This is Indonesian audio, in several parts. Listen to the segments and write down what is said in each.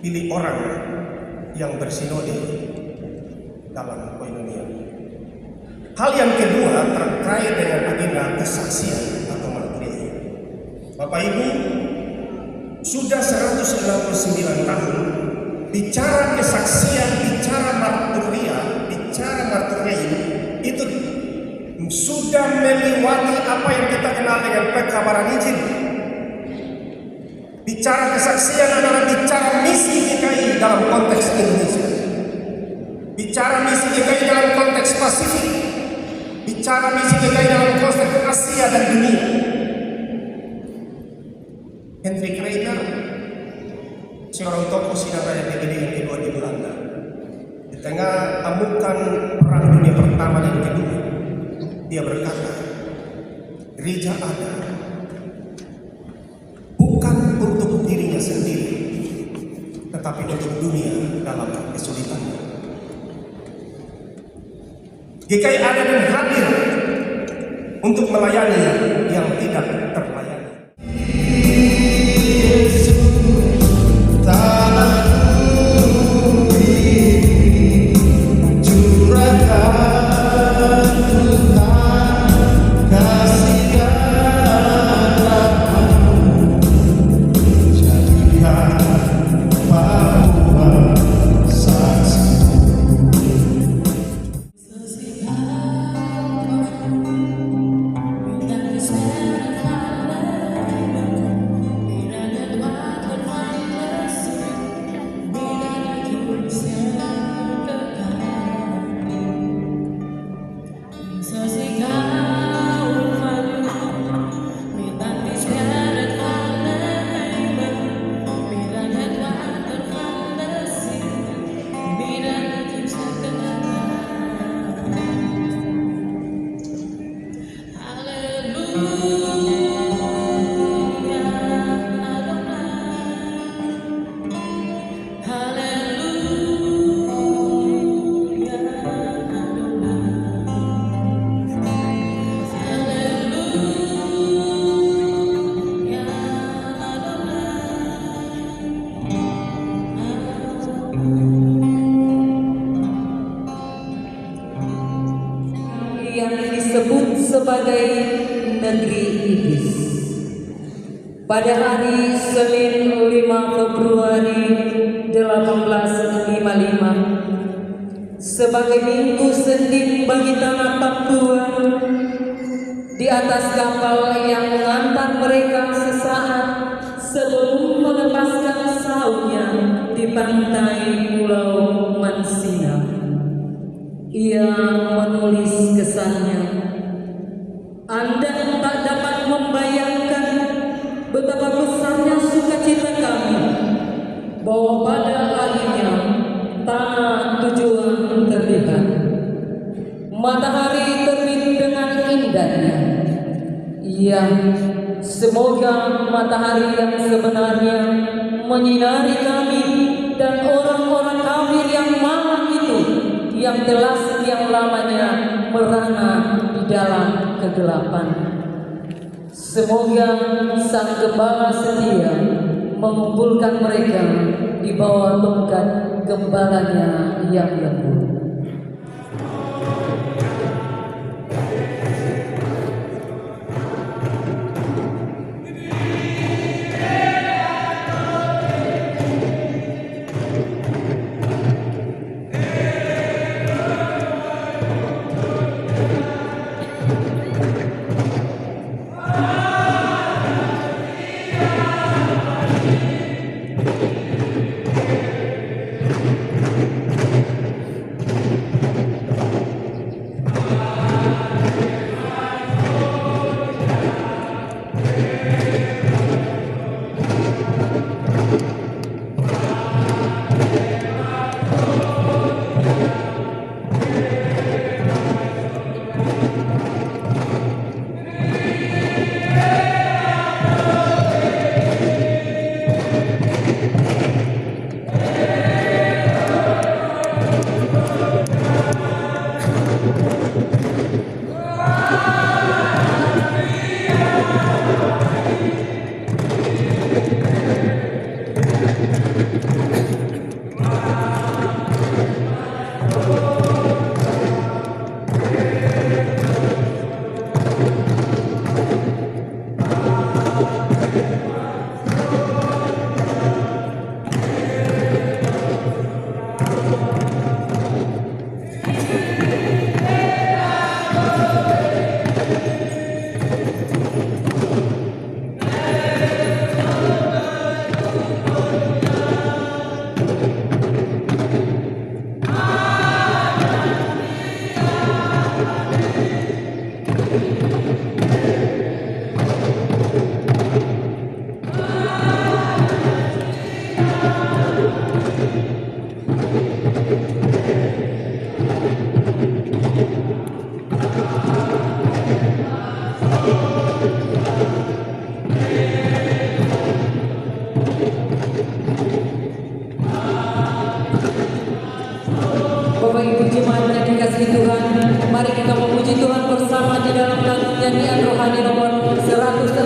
Pilih orang yang bersinode dalam koinonia. Hal yang kedua terkait dengan agenda kesaksian atau martiria. Bapak Ibu, sudah 169 tahun bicara kesaksian, bicara martiria ini itu sudah melewati apa yang kita kenal dengan pekabaran Injil. Bicara kesaksian adalah bicara misi GKI dalam konteks Indonesia. Bicara misi GKI dalam konteks Pasifik. Bicara misi GKI dalam konteks Asia dan dunia. Hendrik Reiner, seorang tokoh sinar rakyat DPD yang kedua di Belanda, di tengah amukan perang dunia pertama dan kedua, dia berkata, gereja ada bukan untuk dirinya sendiri, tetapi untuk dunia dalam kesulitannya. GKI ada dan hadir untuk melayani yang tidak terlayani. Yang disebut sebagai negeri iblis. Pada hari Senin 5 Februari 1855, sebagai minggu sendi bagi tanah Papua, di atas kapal yang mengantar mereka sesaat sebelum melepaskan sautnya di pantai Pulau Mansina, ia menulis kesannya, Anda tak dapat membayangkan betapa besarnya sukacita kami bahwa pada akhirnya tanah tujuan terlihat. Matahari terbit dengan indahnya. Ya, semoga matahari yang sebenarnya menyinari kami dan orang-orang kafir yang malang itu, yang telah sekian lamanya merana di dalam kegelapan. Semoga Sang Gembala setia mengumpulkan mereka di bawah tongkat gembalanya yang lembut.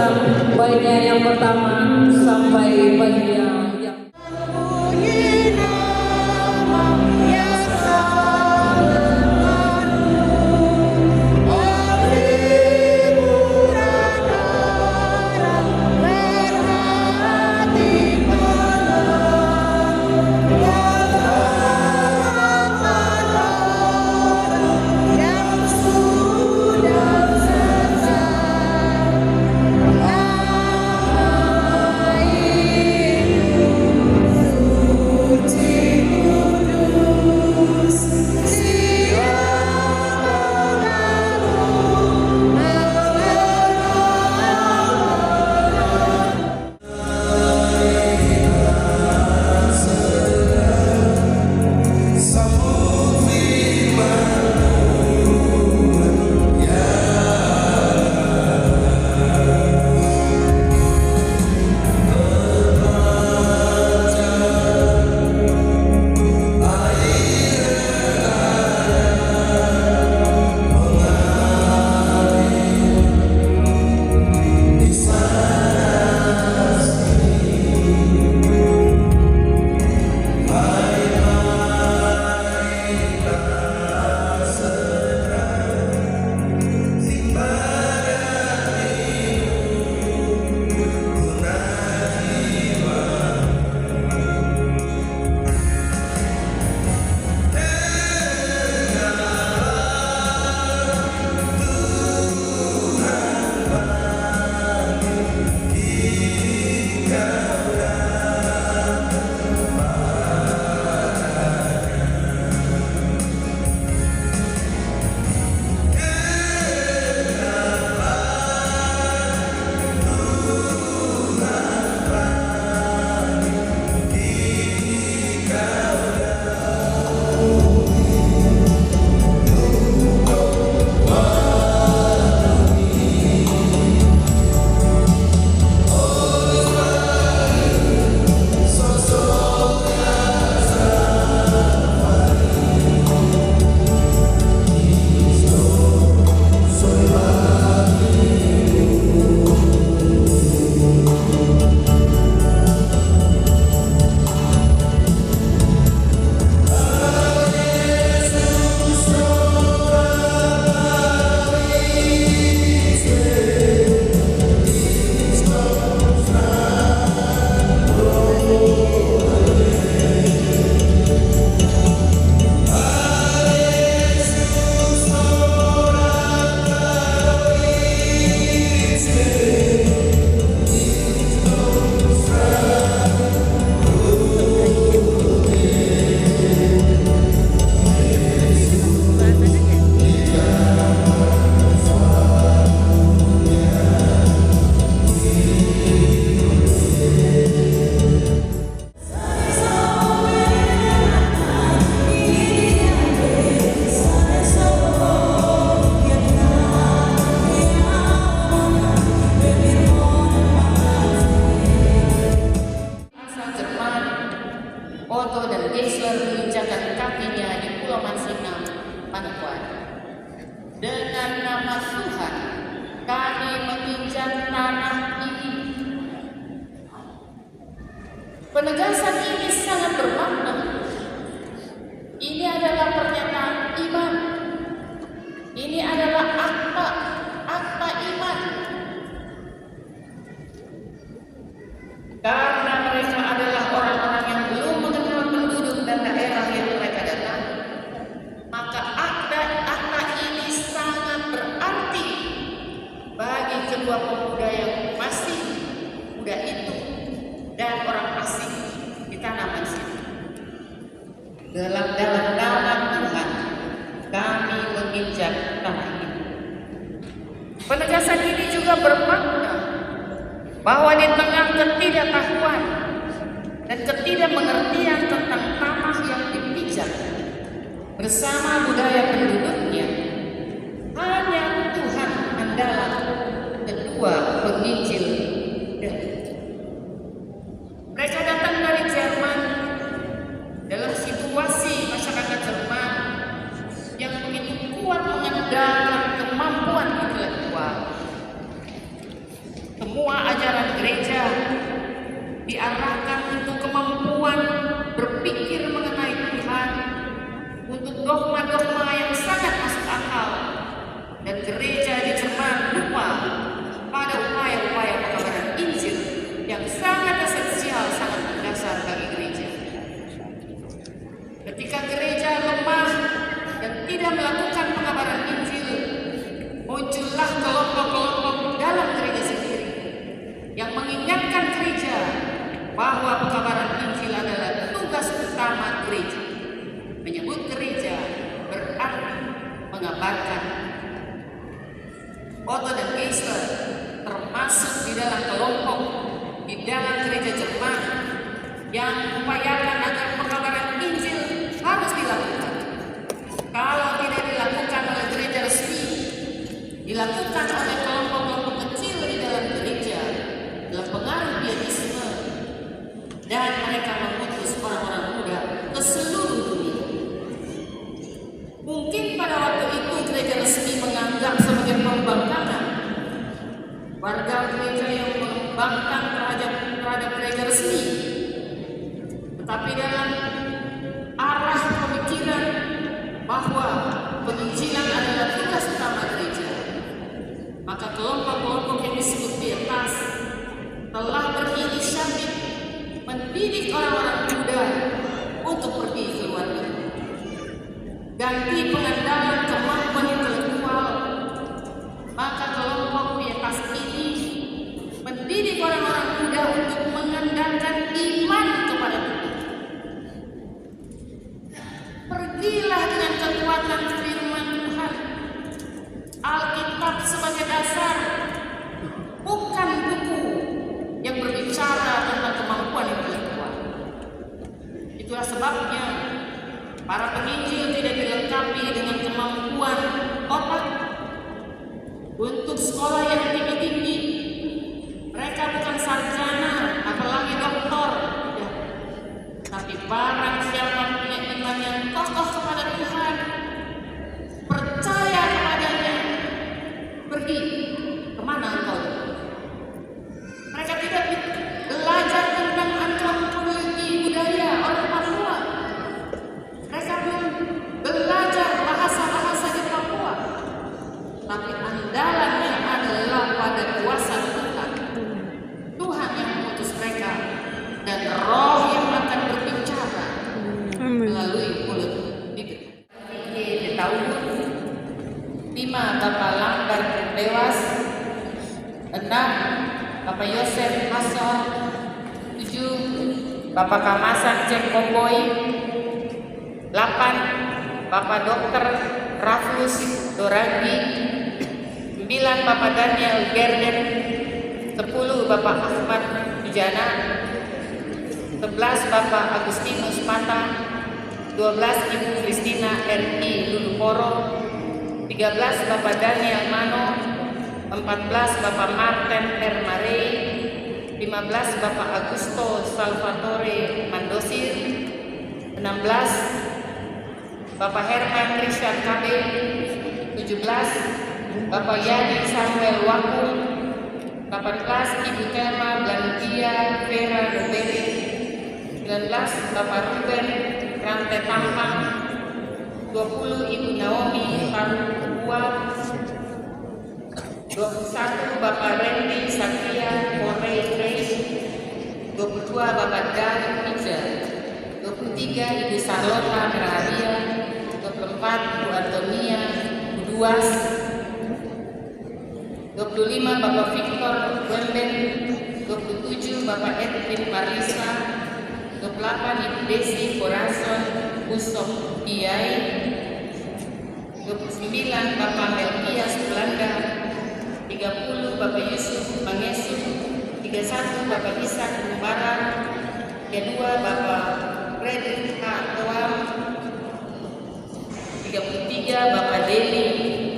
berulang baiknya yang pertama sampai baiknya yang Otto dan Geisler menginjakan kakinya di Pulau Mansinam, Manokwari. Dengan nama Tuhan, kami menginjak tanah ini. Penegasan ini sangat bermakna. Ini adalah pernyataan iman. Ini adalah akta iman. Karena mereka adalah orang-orang yang belum mengenal penduduk dan daerah yang mereka datang, maka akta ini sangat berarti bagi kedua pemuda yang masih muda itu dan orang asing di tanah Mesir. Dalam nama Tuhan, kami menginjak tanah ini. Penegasan ini juga bermakna bahwa di tengah ketidaktahuan dan ketidakmengertian tentang tanah yang dipijak bersama budaya penduduknya, hanya Tuhan andalan kedua penginjil. Mereka datang dari Jerman dalam situasi masyarakat Jerman yang begitu kuat mengandalkan kemampuan intelektual. Semua ajaran gereja diarahkan untuk kemampuan berpikir mengenai Tuhan, untuk dogma-dogma yang sangat masuk akal, dan gereja dicerman lupa pada upaya-upaya pengabaran Injil yang sangat esensial, sangat mendasar bagi gereja. Ketika gereja lemah dan tidak melakukan pengabaran Injil, muncullah kelompok-kelompok dalam gereja sendiri yang mengingatkan gereja bahwa pengabaran Injil adalah tugas utama gereja. Menyebut gereja berarti mengabarkan. Otto dan Geisler termasuk di dalam kelompok di dalam gereja Jerman yang mengupayakan agar pengabaran Injil harus dilakukan. Kalau tidak dilakukan oleh gereja resmi, dilakukan oleh kelompok-kelompok kecil di dalam gereja, dalam pengaruh pietisme, dan mereka mengutus orang-orang muda ke seluruh dunia. Mungkin pada waktu itu gereja resmi menganggap sebagai pembangkangan warga gereja yang membangkang terhadap gereja resmi. Tetapi dalam arah pemikiran bahwa penginjilan adalah tugas utama gereja, maka kelompok-kelompok yang disebut di atas telah berinisiatif mendidik orang-orang muda untuk pergi ke luar negeri. Ganti pengandalan kemampuan intelektual, maka kelompok di atas ini mendidik orang-orang muda untuk mengandalkan iman kepada Tuhan. Pergilah dengan kekuatan firman Tuhan, Alkitab sebagai dasar, bukan buku yang berbicara tentang kemampuan intelektual. Itulah sebabnya para penginjil tidak dilengkapi dengan kemampuan otak untuk sekolah yang tinggi-tinggi. Mereka bukan sarjana, apalagi doktor, tidak. Tapi barang siapa punya iman yang kokoh kepada Tuhan, percaya kepadanya, pergi kemana engkau? Mereka tidak belajar tentang antropologi budaya orang Papua. Mereka belum belajar bahasa-bahasa di Papua. Tapi andalannya adalah pada kuasa Tuhan. Tuhan yang mengutus mereka dan Roh yang akan berbicara melalui mulut bibir. Di tahun 5 Bapak Lambar Tewas, 6 Bapak Yosef Hasan, 7 Bapak Kamasan Cek Komboy, 8 Bapak Dr. Rafus Doragi, 9 Bapak Daniel Gerden, 10 Bapak Ahmad Bijana, 11 Bapak Agustinus Mata, 12 Ibu Kristina R.I. Luluporo, 13 Bapak Daniel Mano, 14 Bapak Martin R. Marei, 15 Bapak Augusto Salvatore Mandosir, 16 Bapak Herman Richard Kabe, 17 Bapak Yani Samuel Wakul, 18 Ibu Thelma Blandia Vera Nuberi, 19 Bapak Ruben Rante Tampang, 20 Ibu Naomi Tarukua, 21 Bapak Randy Satria Korei Grace, 22 Bapak Dan Ija, 23 Ibu Sarlota Merahadia, 24 Ibu Antonia Buduas, 25 Bapak Victor Wemben, 27 Bapak Edwin Marisa, 28 Ibu Desi Corazon Usop Kiai, 29 Bapak Melkias Belanda, 30 Bapak Yusuf Mangesu, 31 Bapak Ishak Mubarak, 32 Bapak Fredrik H. Toam, 33 Bapak Deli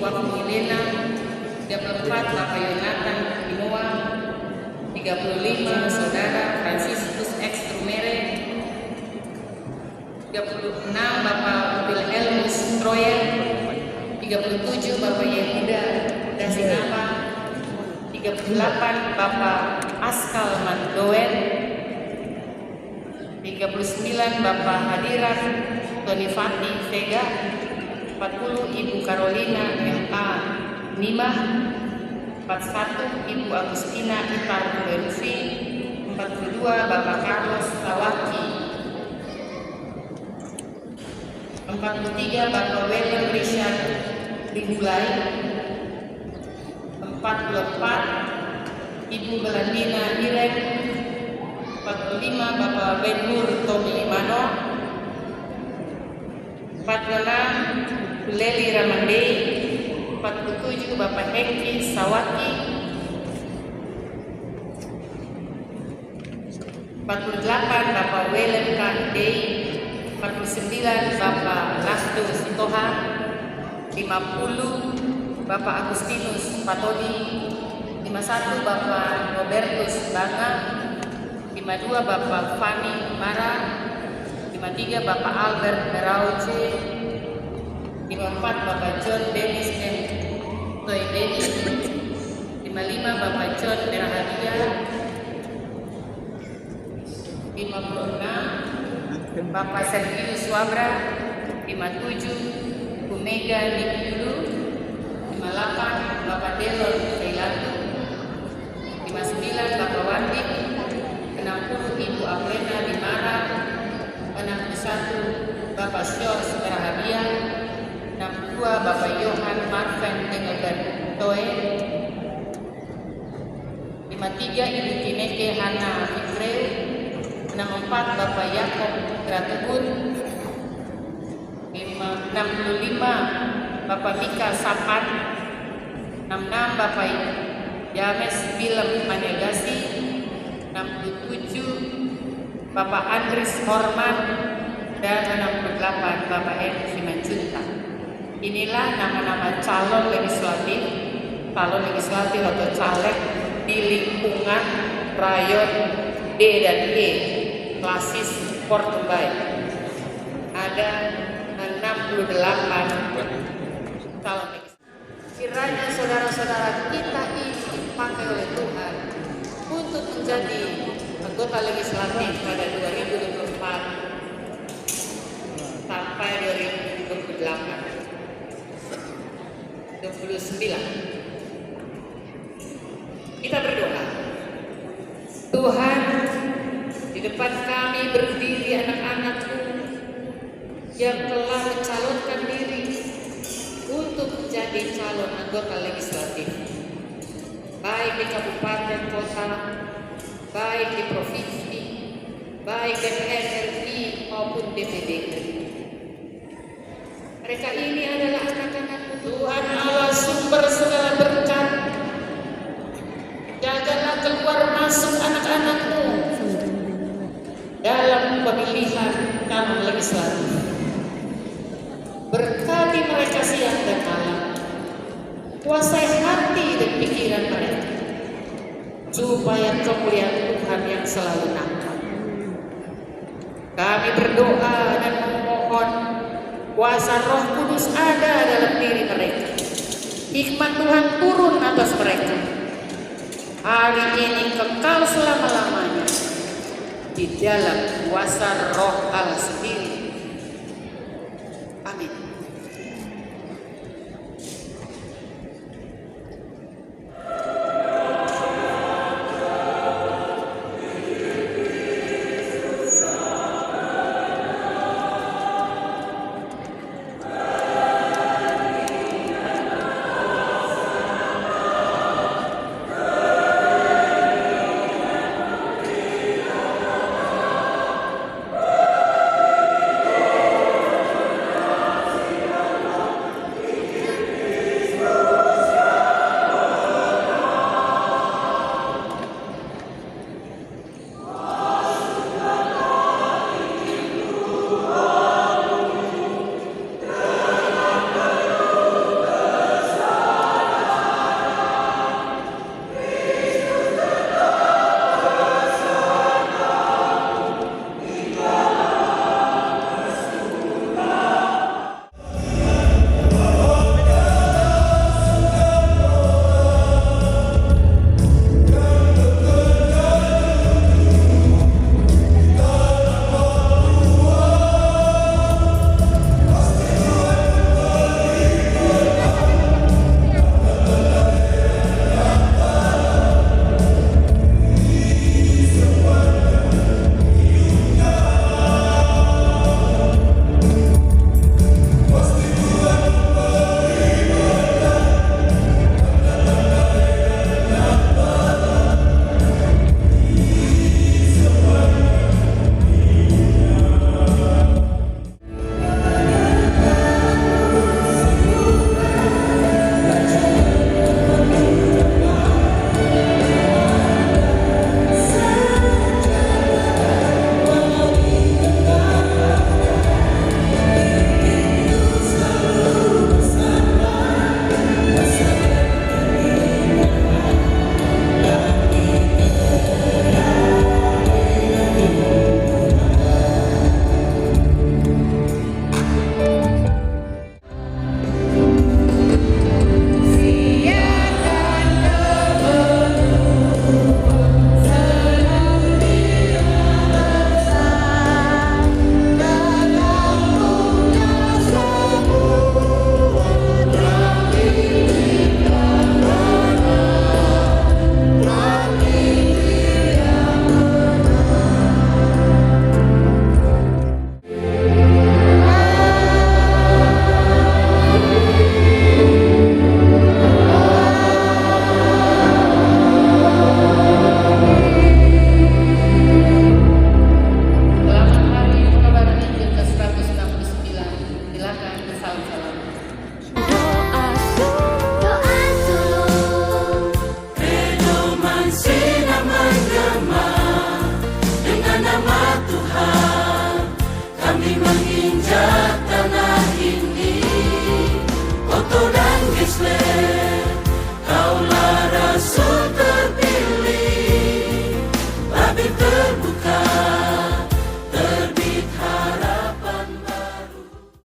Wafu Milena, 34 Bapak Yonatan Imoa, 35 Saudara Franciscus X. Trumere, 36 Bapak Wilhelmus Troyer, 37 Bapak Yehuda Dasinapa, 38 38 Bapak Askal Mandoen, 39 Bapak Hadiran Tonifati Vega, 40 Ibu Carolina M.A. Nimah, 41 Ibu Agustina Itar Berufi, 42 Bapak Carlos Tawaki, 43 Bapak William Richard Dimulai, 44 Ibu Belandina Irek, 45 Bapak Benur Tommy Mano, 46 Leli Ramande, 47 Bapak Hengki Sawaki, 48 Bapak Willem Kandei, 49 Bapak Lasdo Sitoha, 50 Bapak Agustinus Patodi, 51 Bapak Robertus Banga, 52 Bapak Fani Mara, 53 Bapak Albert Merauce, 54 Bapak John Dennis M. Toy Denny, 55 Bapak John Merahadia, 56 Bapak Sergius Wabra, 57 Bu Mega Nikyulu, 58 Bapak Delon Thailandu, 59 Bapak Wandi, 60 Ibu Aplena Dimara, 61 Bapak Syos Merahadia, 62 Bapak Johan Marven Engelbert Toe, 53 Ibu Kineke Hana Fikreu, 64 Bapak Yakob Gratubun, 65 Bapak Mika Sapan, 66 Bapak James Bilem Manegasi, 67 Bapak Andris Horman, dan 68 Bapak M. Simanjunta. Inilah nama-nama calon legislatif atau caleg di lingkungan rayon D dan E, Klasis Portumbai. Ada 68 calon legislatif. Kiranya saudara-saudara kita ini dipakai oleh Tuhan untuk menjadi anggota legislatif pada 2024 sampai 2028. 29. Kita berdoa. Tuhan, di depan kami berdiri anak-anak-Mu yang telah mencalonkan diri untuk menjadi calon anggota legislatif, baik di kabupaten kota, baik di provinsi, baik DPR RI maupun DPD. Mereka ini adalah anak-anak Tuhan Allah, sumber segala berkat. Jagalah keluar masuk anak-anak-Mu dalam pemilihan calon legislatif. Berkati mereka siang dan malam, kuasai hati dan pikiran mereka, supaya kemuliaan Tuhan yang selalu nampak. Kami berdoa dan memohon kuasa Roh Kudus ada dalam diri mereka. Hikmat Tuhan turun atas mereka. Hari ini kekal selama-lamanya di dalam kuasa Roh Allah sendiri. Amin. menjadi